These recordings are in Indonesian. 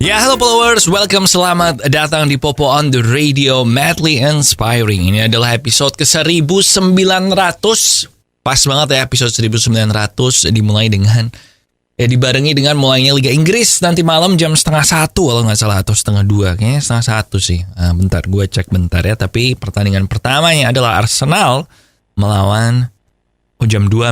Ya, halo followers, welcome, selamat datang di Popo on the Radio, Madly Inspiring. Ini adalah episode ke-1900. Pas banget ya, episode 1900 dimulai dengan dibarengi dengan mulainya Liga Inggris nanti malam jam 1:30 kalau nggak salah, atau 1:30, kayaknya 1:30 sih. Bentar, gue cek bentar ya. Tapi pertandingan pertamanya adalah Arsenal melawan jam 2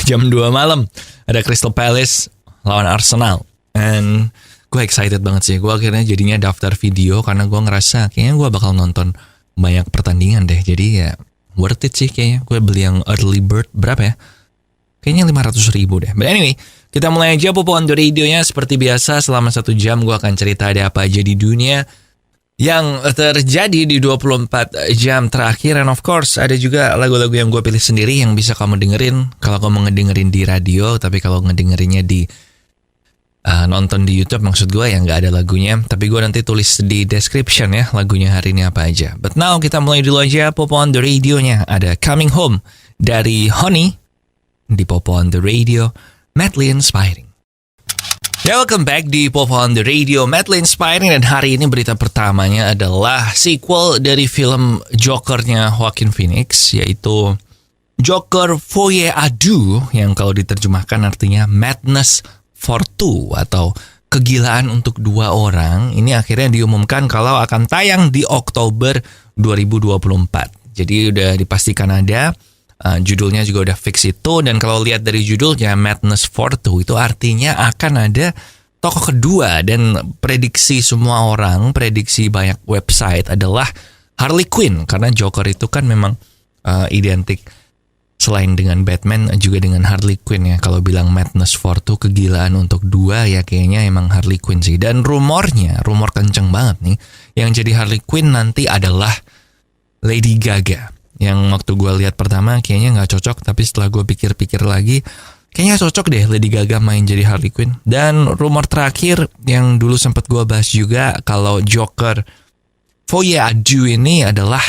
jam 2 malam ada Crystal Palace lawan Arsenal. And gue excited banget sih. Gue akhirnya jadinya daftar video karena gue ngerasa kayaknya gue bakal nonton banyak pertandingan deh. Jadi ya worth it sih kayaknya. Gue beli yang early bird berapa ya? Kayaknya 500.000 deh. But anyway, kita mulai aja Popo on the Radio-nya. Seperti biasa selama 1 jam gue akan cerita ada apa aja di dunia yang terjadi di 24 jam terakhir. And of course ada juga lagu-lagu yang gue pilih sendiri yang bisa kamu dengerin kalau kamu ngedengerin di radio. Tapi kalau ngedengerinnya di nonton di YouTube, maksud gue yang nggak ada lagunya. Tapi gue nanti tulis di description ya lagunya hari ini apa aja. But now kita mulai dulu aja Popo on the Radio-nya. Ada Coming Home dari Honey di Popo on the Radio, Madly Inspiring. Ya, welcome back di Popo on the Radio, Madly Inspiring. Dan hari ini berita pertamanya adalah sequel dari film Joker-nya Joaquin Phoenix, yaitu Joker Folie à Deux, yang kalau diterjemahkan artinya Madness for Two atau kegilaan untuk 2 orang. Ini akhirnya diumumkan kalau akan tayang di Oktober 2024. Jadi udah dipastikan ada, judulnya juga udah fix itu. Dan kalau lihat dari judulnya Madness for Two, itu artinya akan ada tokoh kedua. Dan prediksi semua orang, prediksi banyak website adalah Harley Quinn. Karena Joker itu kan memang identik selain dengan Batman juga dengan Harley Quinn ya. Kalau bilang Madness for Two, kegilaan untuk 2, ya kayaknya emang Harley Quinn sih. Dan rumor kenceng banget nih, yang jadi Harley Quinn nanti adalah Lady Gaga. Yang waktu gue lihat pertama kayaknya gak cocok, tapi setelah gue pikir-pikir lagi kayaknya cocok deh Lady Gaga main jadi Harley Quinn. Dan rumor terakhir yang dulu sempat gue bahas juga, kalau Joker Folie à Deux ini adalah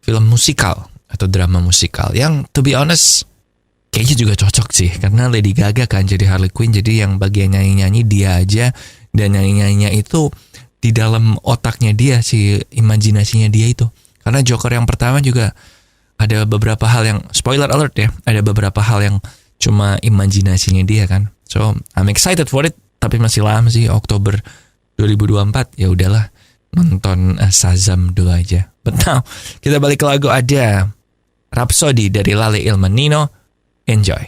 film musikal atau drama musikal, yang to be honest kayaknya juga cocok sih, karena Lady Gaga kan jadi Harley Quinn. Jadi yang bagian nyanyi-nyanyi dia aja, dan nyanyi-nyanyinya itu di dalam otaknya dia, si imajinasinya dia itu. Karena Joker yang pertama juga ada beberapa hal yang, spoiler alert ya, ada beberapa hal yang cuma imajinasinya dia kan. So I'm excited for it, tapi masih lama sih, Oktober 2024. Ya udahlah, nonton Shazam dulu aja. But now kita balik ke lagu, ada Rhapsody dari Lale Ilmanino. Enjoy.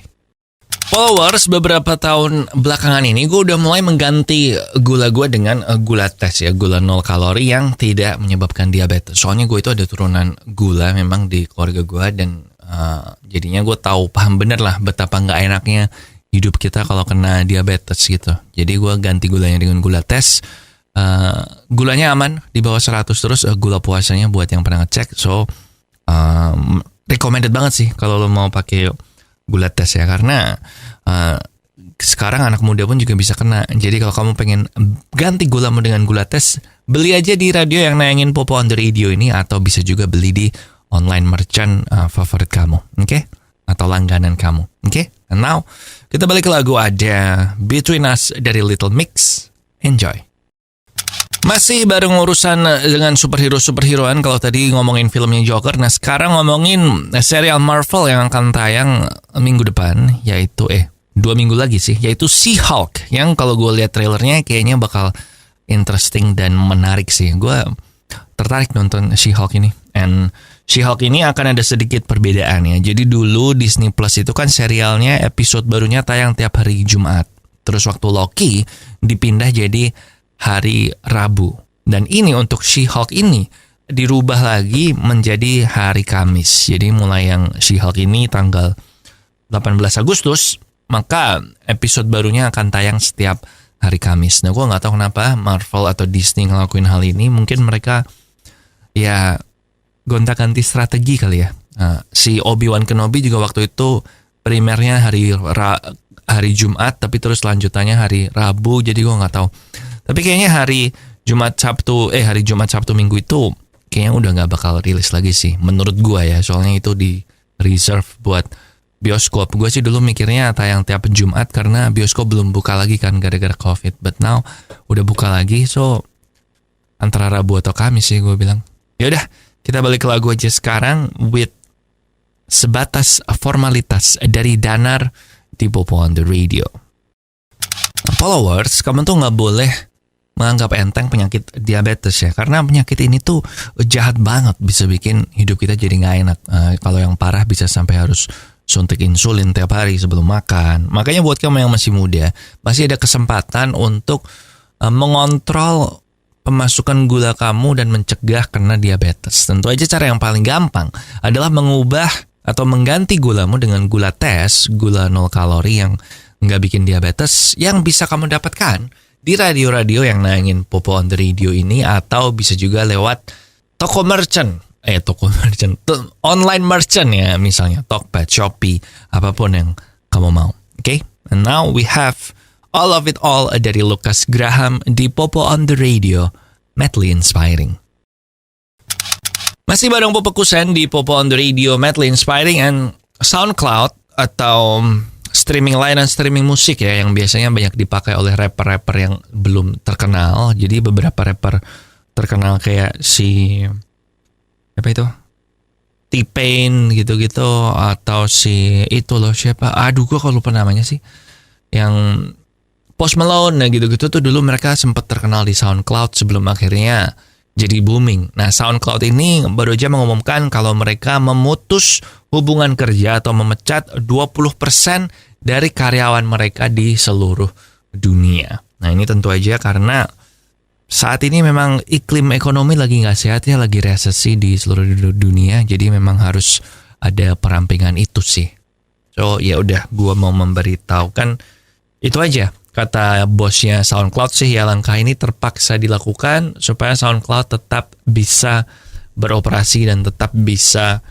Followers, beberapa tahun belakangan ini gue udah mulai mengganti gula gue dengan gula tes ya, gula 0 kalori yang tidak menyebabkan diabetes. Soalnya gue itu ada turunan gula memang di keluarga gue, dan jadinya gue paham bener lah betapa nggak enaknya hidup kita kalau kena diabetes gitu. Jadi gue ganti gulanya dengan gula tes. Gulanya aman di bawah 100, terus gula puasanya buat yang pernah ngecek. So recommended banget sih kalau lo mau pakai gula tes ya, karena sekarang anak muda pun juga bisa kena. Jadi kalau kamu pengen ganti gulamu dengan gula tes, beli aja di radio yang nayangin Popo on the Radio ini, atau bisa juga beli di online merchant favorit kamu, oke? Atau langganan kamu, oke? And now kita balik ke lagu, ada Between Us dari Little Mix. Enjoy. Masih bareng urusan dengan superhero-superheroan. Kalau tadi ngomongin filmnya Joker, nah sekarang ngomongin serial Marvel yang akan tayang minggu depan, yaitu 2 minggu lagi sih, yaitu She-Hulk, yang kalau gue lihat trailernya kayaknya bakal interesting dan menarik sih. Gue tertarik nonton She-Hulk ini. And She-Hulk ini akan ada sedikit perbedaan ya. Jadi dulu Disney Plus itu kan serialnya episode barunya tayang tiap hari Jumat. Terus waktu Loki dipindah jadi hari Rabu. Dan ini untuk She-Hulk ini dirubah lagi menjadi hari Kamis. Jadi mulai yang She-Hulk ini tanggal 18 Agustus, maka episode barunya akan tayang setiap hari Kamis. Nah, gue gak tahu kenapa Marvel atau Disney ngelakuin hal ini. Mungkin mereka ya gonta-ganti strategi kali ya. Si Obi-Wan Kenobi juga waktu itu primernya hari Jumat, tapi terus lanjutannya hari Rabu. Jadi gue gak tahu. Tapi kayaknya hari Jumat Sabtu Minggu itu kayaknya udah nggak bakal rilis lagi sih, menurut gua ya. Soalnya itu di reserve buat bioskop. Gue sih dulu mikirnya tayang tiap Jumat karena bioskop belum buka lagi kan gara-gara COVID. But now udah buka lagi, so antara Rabu atau Kamis sih gue bilang. Yaudah, kita balik ke lagu aja sekarang with Sebatas Formalitas dari Danar di Popo on the Radio. Followers, kamu tuh nggak boleh menganggap enteng penyakit diabetes ya, karena penyakit ini tuh jahat banget, bisa bikin hidup kita jadi nggak enak. Kalau yang parah bisa sampai harus suntik insulin tiap hari sebelum makan. Makanya buat kamu yang masih muda, masih ada kesempatan untuk mengontrol pemasukan gula kamu dan mencegah kena diabetes. Tentu aja cara yang paling gampang adalah mengubah atau mengganti gulamu dengan gula tes, gula 0 kalori yang nggak bikin diabetes, yang bisa kamu dapatkan di radio-radio yang nayangin Popo on the Radio ini, atau bisa juga lewat online merchant ya, misalnya Tokped, Shopee, apapun yang kamu mau. Okay? And now we have All of It All dari Lucas Graham di Popo on the Radio, madly inspiring. Masih bareng Popo Kusen di Popo on the Radio, madly inspiring, and SoundCloud atau streaming layanan streaming musik ya yang biasanya banyak dipakai oleh rapper-rapper yang belum terkenal. Jadi beberapa rapper terkenal kayak si apa itu? T-Pain gitu-gitu, atau si itu loh siapa? Aduh, gue kalau lupa namanya sih. Yang Post Malone gitu-gitu tuh dulu mereka sempat terkenal di SoundCloud sebelum akhirnya jadi booming. Nah, SoundCloud ini baru aja mengumumkan kalau mereka memutus hubungan kerja atau memecat 20% dari karyawan mereka di seluruh dunia. Nah, ini tentu aja karena saat ini memang iklim ekonomi lagi nggak sehat ya, lagi resesi di seluruh dunia. Jadi memang harus ada perampingan itu sih. So, ya udah, gua mau memberitahukan itu aja. Kata bosnya SoundCloud sih ya, langkah ini terpaksa dilakukan supaya SoundCloud tetap bisa beroperasi dan tetap bisa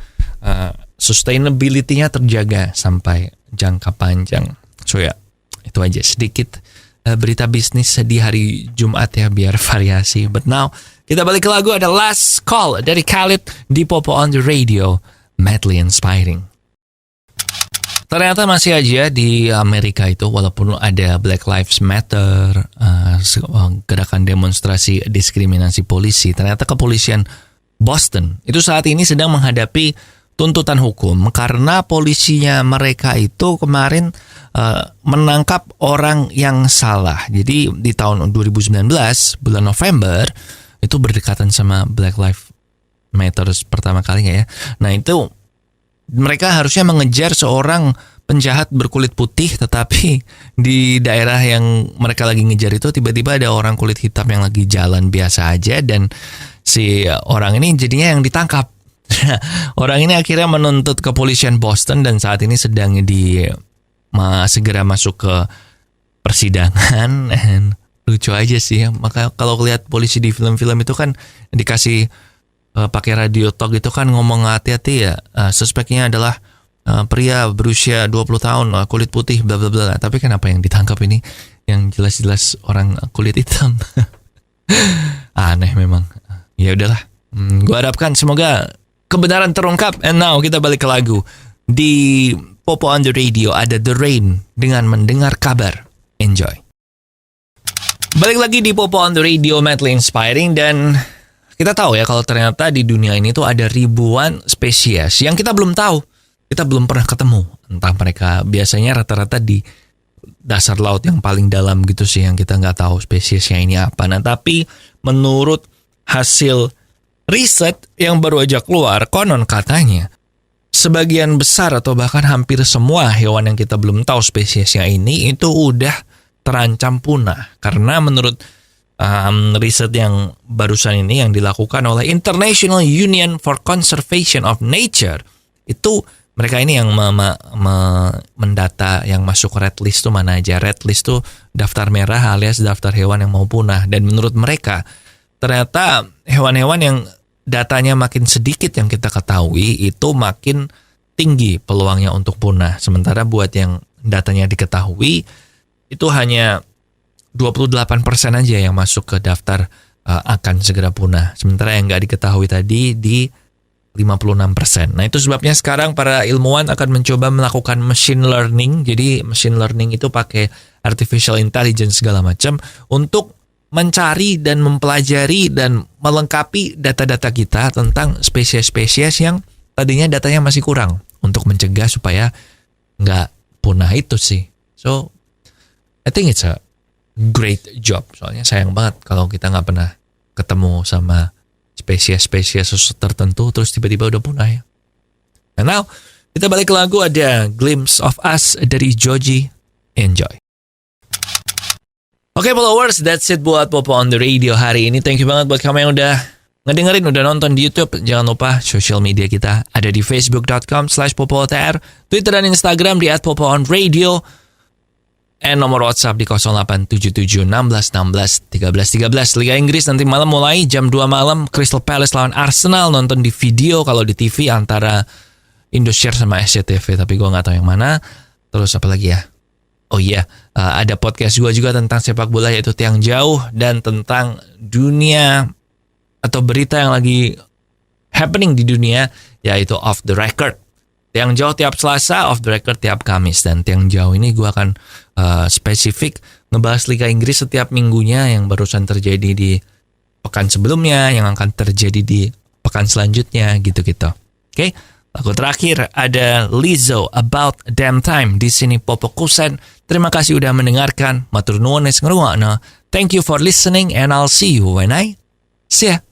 sustainability-nya terjaga sampai jangka panjang. So ya, itu aja sedikit berita bisnis di hari Jumat ya, biar variasi. But now, kita balik ke lagu, ada Last Call dari Khalid di Popo on the Radio, madly inspiring. Ternyata masih aja di Amerika itu, walaupun ada Black Lives Matter, gerakan demonstrasi diskriminasi polisi, ternyata kepolisian Boston itu saat ini sedang menghadapi tuntutan hukum karena polisinya mereka itu kemarin menangkap orang yang salah. Jadi di tahun 2019, bulan November, itu berdekatan sama Black Lives Matter pertama kalinya ya. Nah itu mereka harusnya mengejar seorang penjahat berkulit putih, tetapi di daerah yang mereka lagi ngejar itu tiba-tiba ada orang kulit hitam yang lagi jalan biasa aja, dan si orang ini jadinya yang ditangkap. Orang ini akhirnya menuntut kepolisian Boston dan saat ini sedang segera masuk ke persidangan. And lucu aja sih, maka kalau lihat polisi di film-film itu kan dikasih pakai radio talk itu kan ngomong hati-hati ya, suspeknya adalah pria berusia 20 tahun, kulit putih, bla bla bla. Tapi kenapa yang ditangkap ini yang jelas-jelas orang kulit hitam? Aneh memang. Ya udahlah. Gue harapkan semoga kebenaran terungkap. And now kita balik ke lagu. Di Popo on the Radio ada The Rain dengan Mendengar Kabar. Enjoy. Balik lagi di Popo on the Radio, madly inspiring, dan kita tahu ya kalau ternyata di dunia ini tuh ada ribuan spesies yang kita belum tahu. Kita belum pernah ketemu. Entah mereka biasanya rata-rata di dasar laut yang paling dalam gitu sih, yang kita nggak tahu spesiesnya ini apa. Nah, tapi menurut hasil riset yang baru aja keluar, konon katanya sebagian besar atau bahkan hampir semua hewan yang kita belum tahu spesiesnya ini itu udah terancam punah. Karena menurut riset yang barusan ini yang dilakukan oleh International Union for Conservation of Nature, itu mereka ini yang mendata yang masuk red list tuh mana aja. Red list tuh daftar merah alias daftar hewan yang mau punah. Dan menurut mereka ternyata hewan-hewan yang datanya makin sedikit yang kita ketahui itu makin tinggi peluangnya untuk punah. Sementara buat yang datanya diketahui itu hanya 28% aja yang masuk ke daftar akan segera punah. Sementara yang nggak diketahui tadi di 56%. Nah itu sebabnya sekarang para ilmuwan akan mencoba melakukan machine learning. Jadi machine learning itu pakai artificial intelligence segala macam untuk mencari dan mempelajari dan melengkapi data-data kita tentang spesies-spesies yang tadinya datanya masih kurang untuk mencegah supaya nggak punah itu sih. So I think it's a great job. Soalnya sayang banget kalau kita nggak pernah ketemu sama spesies-spesies tertentu terus tiba-tiba udah punah ya. And now kita balik ke lagu, ada Glimpse of Us dari Joji. Enjoy. Oke followers, that's it buat Popo on the Radio hari ini. Thank you banget buat kamu yang udah ngedengerin, udah nonton di YouTube. Jangan lupa social media kita ada di facebook.com/popootr, Twitter dan Instagram di @popoonradio. And nomor WhatsApp di 087716161313. Liga Inggris nanti malam mulai jam 2 malam. Crystal Palace lawan Arsenal, nonton di video. Kalau di TV antara Indosiar sama SCTV, tapi gue gak tahu yang mana. Terus apa lagi ya? Oh iya, ada podcast gue juga tentang sepak bola, yaitu Tiang Jauh, dan tentang dunia atau berita yang lagi happening di dunia, yaitu Off the Record. Tiang Jauh tiap Selasa, Off the Record tiap Kamis. Dan Tiang Jauh ini gue akan spesifik ngebahas Liga Inggris setiap minggunya, yang barusan terjadi di pekan sebelumnya, yang akan terjadi di pekan selanjutnya, gitu-gitu. Oke, lagu terakhir ada Lizzo, About Damn Time. Di sini Popo Kusen. Terima kasih udah mendengarkan. Matur nuwun wis ngrungokno. Thank you for listening and I'll see you when I see ya.